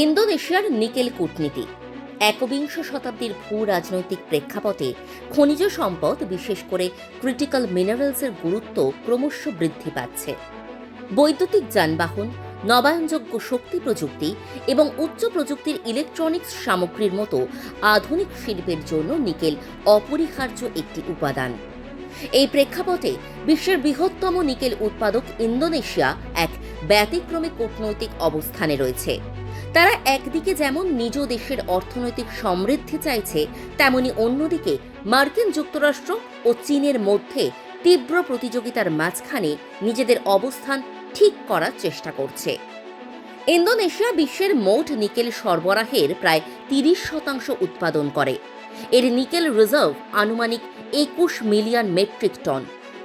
ইন্দোনেশিয়ার নিকেল কূটনীতি। একবিংশ শতাব্দীর ভূ রাজনৈতিক প্রেক্ষাপটে খনিজ সম্পদ, বিশেষ করে ক্রিটিক্যাল মিনারেলসের গুরুত্ব ক্রমশ বৃদ্ধি পাচ্ছে। বৈদ্যুতিক যানবাহন, নবায়নযোগ্য শক্তি প্রযুক্তি এবং উচ্চ প্রযুক্তির ইলেকট্রনিক্স সামগ্রীর মতো আধুনিক শিল্পের জন্য নিকেল অপরিহার্য একটি উপাদান। এই প্রেক্ষাপটে বিশ্বের বৃহত্তম নিকেল উৎপাদক ইন্দোনেশিয়া এক ব্যতিক্রমী কূটনৈতিক অবস্থানে রয়েছে। তারা একদিকে যেমন নিজ দেশের অর্থনৈতিক সমৃদ্ধি চাইছে, তেমনি অন্যদিকে মার্কিন যুক্তরাষ্ট্র ও চীনের মধ্যে তীব্র প্রতিযোগিতার মাঝখানে নিজেদের অবস্থান ঠিক করার চেষ্টা করছে। ইন্দোনেশিয়া বিশ্বের মোট নিকেল সরবরাহের প্রায় 30% উৎপাদন করে। এর নিকেল রিজার্ভ আনুমানিক 21 মিলিয়ন মেট্রিক টন,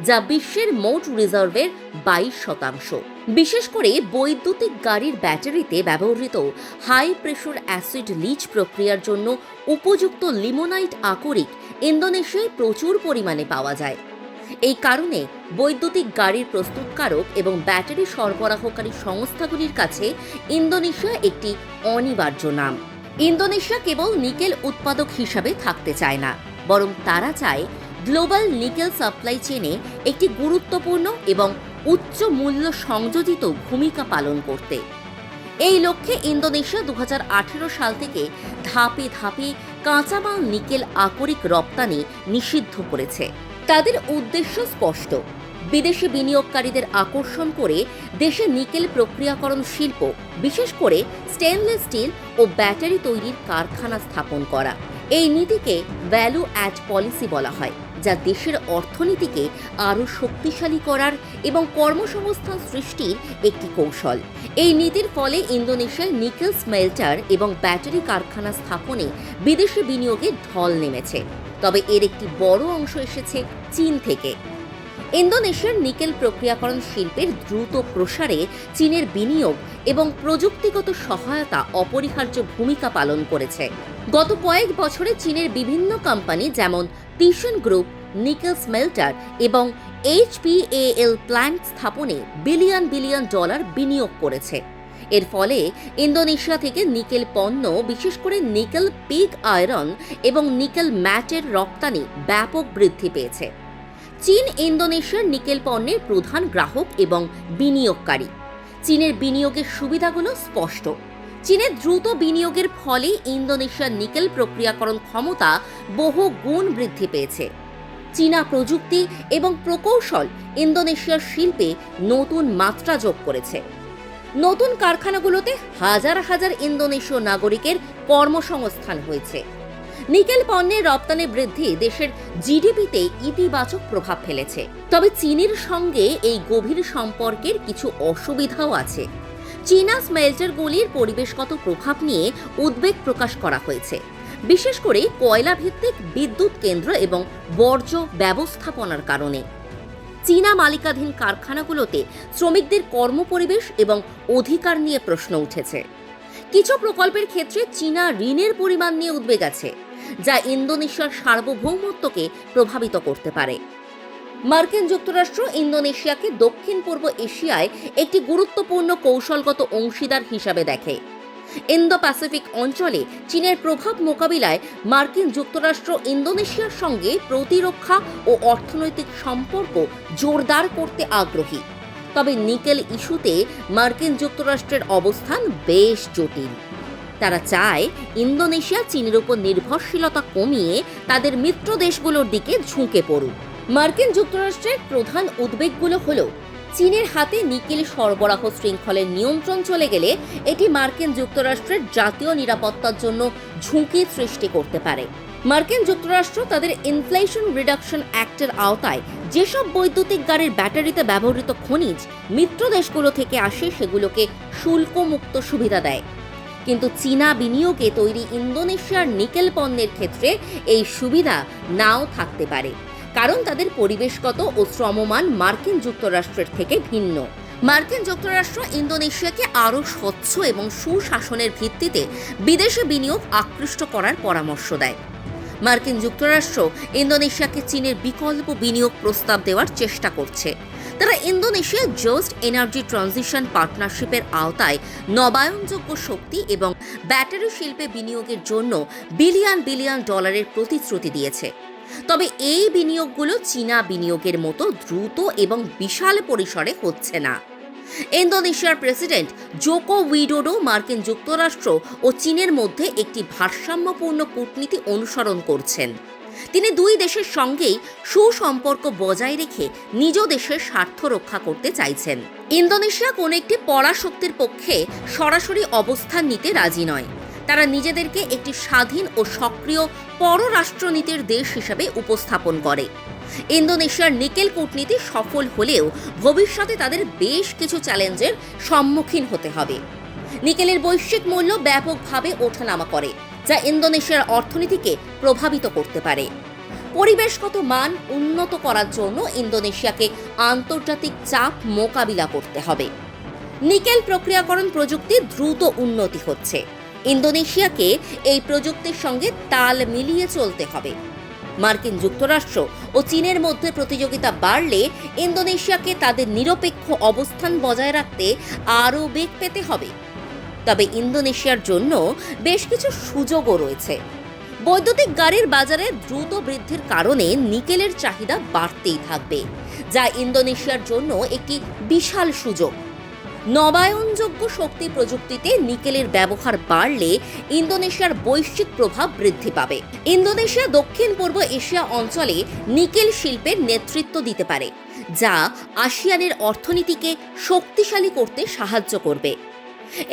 যা বিশ্বের মোট রিজার্ভের 22%। বিশেষ করে বৈদ্যুতিক গাড়ির ব্যাটারিতে ব্যবহৃত হাই প্রেশার অ্যাসিড লিচ প্রক্রিয়ার জন্য উপযুক্ত লিমোনাইট আকরিক ইন্দোনেশিয়ায় প্রচুর পরিমাণে পাওয়া যায়। এই কারণে বৈদ্যুতিক গাড়ির প্রস্তুতকারক এবং ব্যাটারি সরবরাহকারী সংস্থাগুলির কাছে ইন্দোনেশিয়া একটি অনিবার্য নাম। ইন্দোনেশিয়া কেবল নিকেল উৎপাদক হিসাবে থাকতে চায় না, বরং তারা চায় গ্লোবাল নিকেল সাপ্লাই চেনে একটি গুরুত্বপূর্ণ এবং উচ্চ মূল্য সংযোজিত ভূমিকা পালন করতে। এই লক্ষ্যে ইন্দোনেশিয়া 2018 সাল থেকে ধাপে ধাপে কাঁচামাল নিকেল আকরিক রপ্তানি নিষিদ্ধ করেছে। তাদের উদ্দেশ্য স্পষ্ট: বিদেশি বিনিয়োগকারীদের আকর্ষণ করে দেশে নিকেল প্রক্রিয়াকরণ শিল্প, বিশেষ করে স্টেনলেস স্টিল ও ব্যাটারি তৈরির কারখানা স্থাপন করা। এই নীতিকে ভ্যালু অ্যাড পলিসি বলা হয়, যা দেশের অর্থনীতিকে আরও শক্তিশালী করার এবং কর্মসংস্থান সৃষ্টির একটি কৌশল। এই নীতির ফলে ইন্দোনেশিয়ায় নিকেল স্মেল্টার এবং ব্যাটারি কারখানা স্থাপনে বিদেশি বিনিয়োগের ঢল নেমেছে। তবে এর একটি বড় অংশ এসেছে চীন থেকে। ইন্দোনেশিয়ার নিকেল প্রক্রিয়াকরণ শিল্পের দ্রুত প্রসারে চীনের বিনিয়োগ এবং প্রযুক্তিগত সহায়তা অপরিহার্য ভূমিকা পালন করেছে। গত কয়েক বছরে চীনের বিভিন্ন কোম্পানি যেমন টিশন গ্রুপ নিকেল স্মেল্টার এবং HPAL প্ল্যান্ট স্থাপনে বিলিয়ন বিলিয়ন ডলার বিনিয়োগ করেছে। এর ফলে ইন্দোনেশিয়া থেকে নিকেল পণ্য, বিশেষ করে নিকেল পিগ আয়রন এবং নিকেল ম্যাটের রপ্তানি ব্যাপক বৃদ্ধি পেয়েছে। চীন ইন্দোনেশিয়ার নিকেল পণ্যের প্রধান গ্রাহক এবং বিনিয়োগকারী। চীনের বিনিয়োগের সুবিধাগুলো স্পষ্ট। চীনের দ্রুত বিনিয়োগের ফলে ইন্দোনেশিয়ার নিকেল প্রক্রিয়াকরণ ক্ষমতা বহু গুণ বৃদ্ধি পেয়েছে। চীনা প্রযুক্তি এবং প্রকৌশল ইন্দোনেশিয়ার শিল্পে নতুন মাত্রা যোগ করেছে। নতুন কারখানাগুলোতে হাজার হাজার ইন্দোনেশীয় নাগরিকের কর্মসংস্থান হয়েছে। নিকেল পণ্যের রপ্তানি বৃদ্ধি দেশের জিডিপিতে ইতিবাচক প্রভাব ফেলেছে। তবে চীনের সঙ্গে এই গভীর সম্পর্কের কিছু অসুবিধাও আছে। চীনা স্মেল্টারগুলির পরিবেশগত প্রভাব নিয়ে উদ্বেগ প্রকাশ করা হয়েছে, বিশেষ করে কয়লা ভিত্তিক বিদ্যুৎ কেন্দ্র এবং বর্জ্য ব্যবস্থাপনার কারণে। চীনা মালিকাধীন কারখানাগুলোতে শ্রমিকদের কর্মপরিবেশ এবং অধিকার নিয়ে প্রশ্ন উঠেছে। কিছু প্রকল্পের ক্ষেত্রে চীনা ঋণের পরিমাণ নিয়ে উদ্বেগ আছে, যা ইন্দোনেশিয়ার সার্বভৌমত্বকে প্রভাবিত করতে পারে। মার্কিন যুক্তরাষ্ট্র ইন্দোনেশিয়াকে দক্ষিণ পূর্ব এশিয়ায় একটি গুরুত্বপূর্ণ কৌশলগত অংশীদার হিসাবে দেখে। ইন্দো প্যাসিফিক অঞ্চলে চীনের প্রভাব মোকাবিলায় মার্কিন যুক্তরাষ্ট্র ইন্দোনেশিয়ার সঙ্গে প্রতিরক্ষা ও অর্থনৈতিক সম্পর্ক জোরদার করতে আগ্রহী। তবে নিকেল ইস্যুতে মার্কিন যুক্তরাষ্ট্রের অবস্থান বেশ জটিল। তারা চায় ইন্দোনেশিয়া চীনের উপর নির্ভরশীলতা কমিয়ে তাদের মিত্র দেশগুলোর দিকে ঝুঁকে পড়ুক। মার্কিন যুক্তরাষ্ট্রের প্রধান উদ্বেগগুলো হল, চীনের হাতে নিকেল সরবরাহ শৃঙ্খলের নিয়ন্ত্রণ চলে গেলে এটি মার্কিন যুক্তরাষ্ট্রের জাতীয় নিরাপত্তার জন্য ঝুঁকি সৃষ্টি করতে পারে। মার্কিন যুক্তরাষ্ট্র তাদের ইনফ্লেশন রিডাকশন অ্যাক্টের আওতায় যেসব বৈদ্যুতিক গাড়ির ব্যাটারিতে ব্যবহৃত খনিজ মিত্র দেশগুলো থেকে আসে, সেগুলোকে শুল্কমুক্ত সুবিধা দেয়। কিন্তু চীনা বিনিয়োগে তৈরি ইন্দোনেশিয়ার নিকেল পণ্যের ক্ষেত্রে এই সুবিধা নাও থাকতে পারে, কারণ তাদের পরিবেশগত ও শ্রমমান মার্কিন যুক্তরাষ্ট্রের থেকে ভিন্ন। মার্কিন যুক্তরাষ্ট্র ইন্দোনেশিয়াকে আরও স্বচ্ছ এবং সুশাসনের ভিত্তিতে বিদেশি বিনিয়োগ আকৃষ্ট করার পরামর্শ দেয়। মার্কিন যুক্তরাষ্ট্র ইন্দোনেশিয়াকে চীনের বিকল্প বিনিয়োগ প্রস্তাব দেওয়ার চেষ্টা করছে। তারা ইন্দোনেশিয়া জাস্ট এনার্জি ট্রানজিশন পার্টনারশিপের আওতায় নবায়নযোগ্য শক্তি এবং ব্যাটারি শিল্পে বিনিয়োগের জন্য বিলিয়ন বিলিয়ন ডলারের প্রতিশ্রুতি দিয়েছে। তবে এই বিনিয়োগগুলো চীনা বিনিয়োগের মতো দ্রুত এবং বিশাল পরিসরে হচ্ছে না। ইন্দোনেশিয়ার প্রেসিডেন্ট জোকো উইডোডো মার্কিন যুক্তরাষ্ট্র ও চীনের মধ্যে একটি ভারসাম্যপূর্ণ কূটনীতি অনুসরণ করছেন। তিনি দুই দেশের সঙ্গেই সুসম্পর্ক বজায় রেখে নিজ দেশের স্বার্থ রক্ষা করতে চাইছেন। ইন্দোনেশিয়া কোনো একটি পরাশক্তির পক্ষে সরাসরি অবস্থান নিতে রাজি নয়। তারা নিজেদেরকে একটি স্বাধীন ও সক্রিয় পররাষ্ট্রনীতির দেশ হিসেবে উপস্থাপন করে। ইন্দোনেশিয়ার নিকেল কূটনীতি সফল হলেও ভবিষ্যতে তাদের বেশ কিছু চ্যালেঞ্জের সম্মুখীন হতে হবে। নিকেলের বৈশ্বিক মূল্য ব্যাপকভাবে ওঠানামা করে, যা ইন্দোনেশিয়ার অর্থনীতিকে প্রভাবিত করতে পারে। পরিবেশগত মান উন্নত করার জন্য ইন্দোনেশিয়াকে আন্তর্জাতিক চাপ মোকাবিলা করতে হবে। নিকেল প্রক্রিয়াকরণ প্রযুক্তি দ্রুত উন্নতি হচ্ছে। ইন্দোনেশিয়াকে এই প্রযুক্তির সঙ্গে তাল মিলিয়ে চলতে হবে। মার্কিন যুক্তরাষ্ট্র ও চীনের মধ্যে প্রতিযোগিতা বাড়লে ইন্দোনেশিয়াকে তাদের নিরপেক্ষ অবস্থান বজায় রাখতে আরও বেগ পেতে হবে। তবে ইন্দোনেশিয়ার জন্য বেশ কিছু সুযোগও রয়েছে। বৈদ্যুতিক গাড়ির বাজারে দ্রুত বৃদ্ধির কারণে নিকেলের চাহিদা বাড়তেই থাকবে, যা ইন্দোনেশিয়ার জন্য একটি বিশাল সুযোগ। নবায়নযোগ্য শক্তি প্রযুক্তিতে নিকেলের ব্যবহার বাড়লে ইন্দোনেশিয়ার বৈশ্বিক প্রভাব বৃদ্ধি পাবে। ইন্দোনেশিয়া দক্ষিণ পূর্ব এশিয়া অঞ্চলে নিকেল শিল্পের নেতৃত্ব দিতে পারে, যা আসিয়ানের অর্থনীতিকে শক্তিশালী করতে সাহায্য করবে।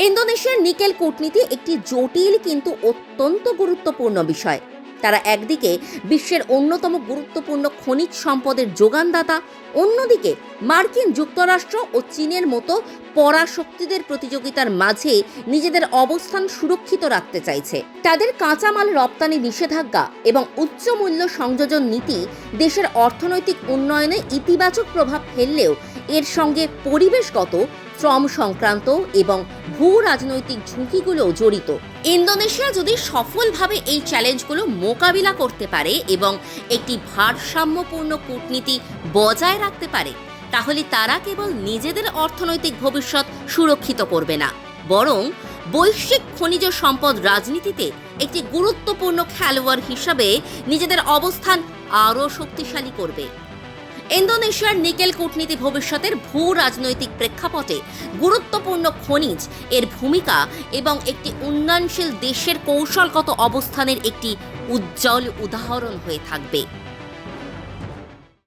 ইন্দোনেশিয়ার নিকেল কূটনীতি একটি জটিল কিন্তু অত্যন্ত গুরুত্বপূর্ণ বিষয়। তারা একদিকে বিশ্বের অন্যতম গুরুত্বপূর্ণ খনিজ সম্পদের যোগানদাতা, অন্যদিকে মার্কিন যুক্তরাষ্ট্র ও চীনের মতো পরাশক্তিদের প্রতিযোগিতার মাঝে নিজেদের অবস্থান সুরক্ষিত রাখতে চাইছে। তাদের কাঁচামাল রপ্তানি নিষেধাজ্ঞা এবং উচ্চ মূল্য সংযোজন নীতি দেশের অর্থনৈতিক উন্নয়নে ইতিবাচক প্রভাব ফেললেও এর সঙ্গে পরিবেশগত, শ্রম সংক্রান্ত এবং ভূ রাজনৈতিক ঝুঁকিগুলোও জড়িত। ইন্দোনেশিয়া যদি সফলভাবে এই চ্যালেঞ্জগুলো মোকাবিলা করতে পারে এবং একটি ভারসাম্যপূর্ণ কূটনীতি বজায় রাখতে পারে, তাহলে তারা কেবল নিজেদের অর্থনৈতিক ভবিষ্যৎ সুরক্ষিত করবে না, বরং বৈশ্বিক খনিজ সম্পদ রাজনীতিতে একটি গুরুত্বপূর্ণ খেলোয়াড় হিসাবে নিজেদের অবস্থান আরও শক্তিশালী করবে। ইন্দোনেশিয়ার নিকেল কূটনীতি ভবিষ্যতের ভূ রাজনৈতিক প্রেক্ষাপটে গুরুত্বপূর্ণ খনিজ, এর ভূমিকা এবং একটি উন্নয়নশীল দেশের কৌশলগত অবস্থানের একটি উজ্জ্বল উদাহরণ হয়ে থাকবে।